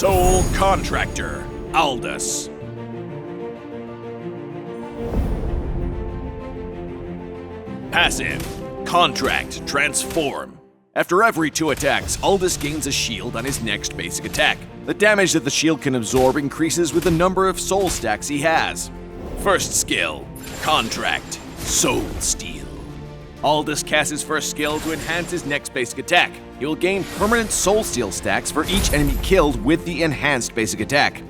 Soul Contractor, Aldous. Passive, Contract, Transform. After every 2 attacks, Aldous gains a shield on his next basic attack. The damage that the shield can absorb increases with the number of soul stacks he has. First skill, Contract, Soul Steal. Aldous casts his first skill to enhance his next basic attack. He will gain permanent Soul Steal stacks for each enemy killed with the enhanced basic attack.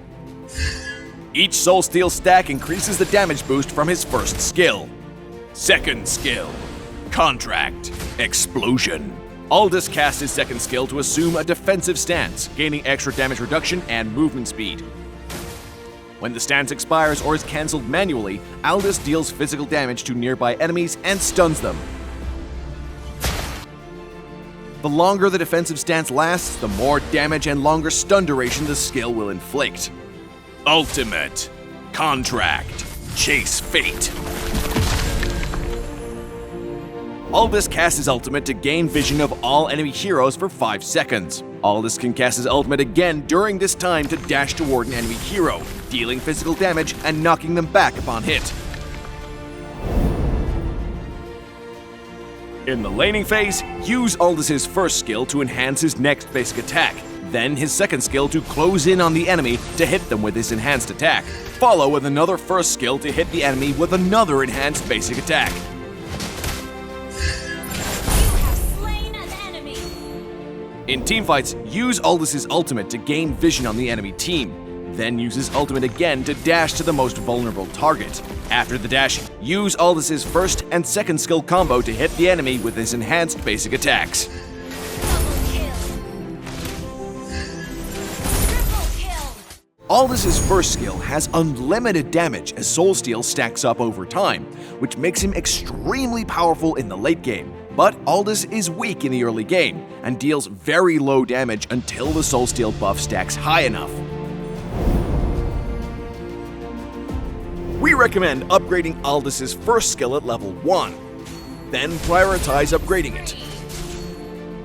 Each Soul Steal stack increases the damage boost from his first skill. Second skill, Contract, Explosion. Aldous casts his second skill to assume a defensive stance, gaining extra damage reduction and movement speed. When the stance expires or is cancelled manually, Aldous deals physical damage to nearby enemies and stuns them. The longer the defensive stance lasts, the more damage and longer stun duration the skill will inflict. Ultimate, Contract, Chase Fate. Aldous casts his ultimate to gain vision of all enemy heroes for 5 seconds. Aldous can cast his ultimate again during this time to dash toward an enemy hero, dealing physical damage and knocking them back upon hit. In the laning phase, use Aldous' first skill to enhance his next basic attack, then his second skill to close in on the enemy to hit them with his enhanced attack. Follow with another first skill to hit the enemy with another enhanced basic attack. In teamfights, use Aldous' ultimate to gain vision on the enemy team. Then use his ultimate again to dash to the most vulnerable target. After the dash, use Aldous' first and second skill combo to hit the enemy with his enhanced basic attacks. Aldous' first skill has unlimited damage as Soul Steal stacks up over time, which makes him extremely powerful in the late game. But Aldous is weak in the early game and deals very low damage until the Soul Steal buff stacks high enough. We recommend upgrading Aldous' first skill at level 1, then prioritize upgrading it.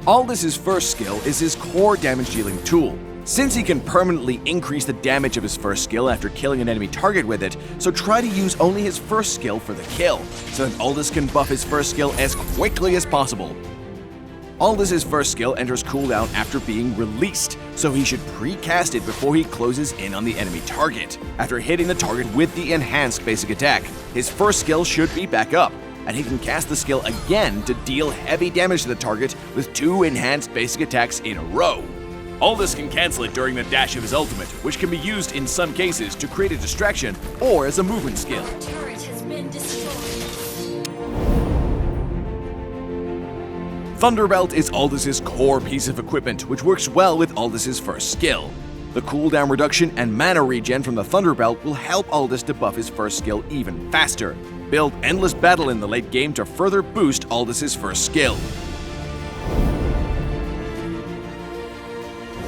Aldous' first skill is his core damage dealing tool. Since he can permanently increase the damage of his first skill after killing an enemy target with it, so try to use only his first skill for the kill, so that Aldous can buff his first skill as quickly as possible. Aldous' first skill enters cooldown after being released, so he should pre-cast it before he closes in on the enemy target. After hitting the target with the enhanced basic attack, his first skill should be back up, and he can cast the skill again to deal heavy damage to the target with 2 enhanced basic attacks in a row. Aldous can cancel it during the dash of his ultimate, which can be used in some cases to create a distraction or as a movement skill. Our turret has been destroyed. Thunderbelt is Aldous' core piece of equipment, which works well with Aldous' first skill. The cooldown reduction and mana regen from the Thunderbelt will help Aldous to buff his first skill even faster. Build Endless Battle in the late game to further boost Aldous' first skill.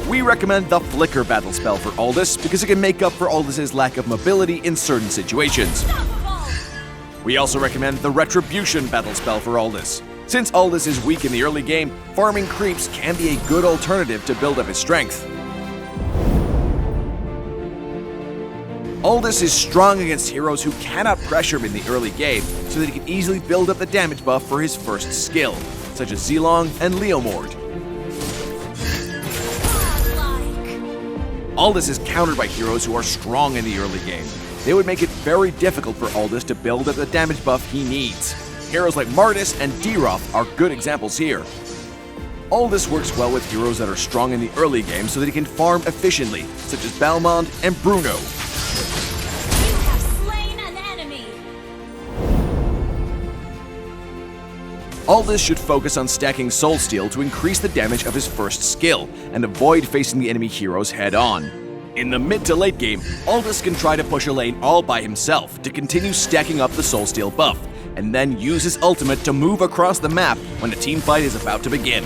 We recommend the Flicker battle spell for Aldous because it can make up for Aldous' lack of mobility in certain situations. We also recommend the Retribution battle spell for Aldous. Since Aldous is weak in the early game, farming creeps can be a good alternative to build up his strength. Aldous is strong against heroes who cannot pressure him in the early game, so that he can easily build up the damage buff for his first skill, such as Zilong and Leomord. Aldous is countered by heroes who are strong in the early game. They would make it very difficult for Aldous to build up the damage buff he needs. Heroes like Martis and Deroth are good examples here. Aldous works well with heroes that are strong in the early game so that he can farm efficiently, such as Balmond and Bruno. You have slain an enemy. Aldous should focus on stacking Soul Steal to increase the damage of his first skill, and avoid facing the enemy heroes head-on. In the mid to late game, Aldous can try to push a lane all by himself to continue stacking up the Soul Steal buff, and then use his ultimate to move across the map when a teamfight is about to begin.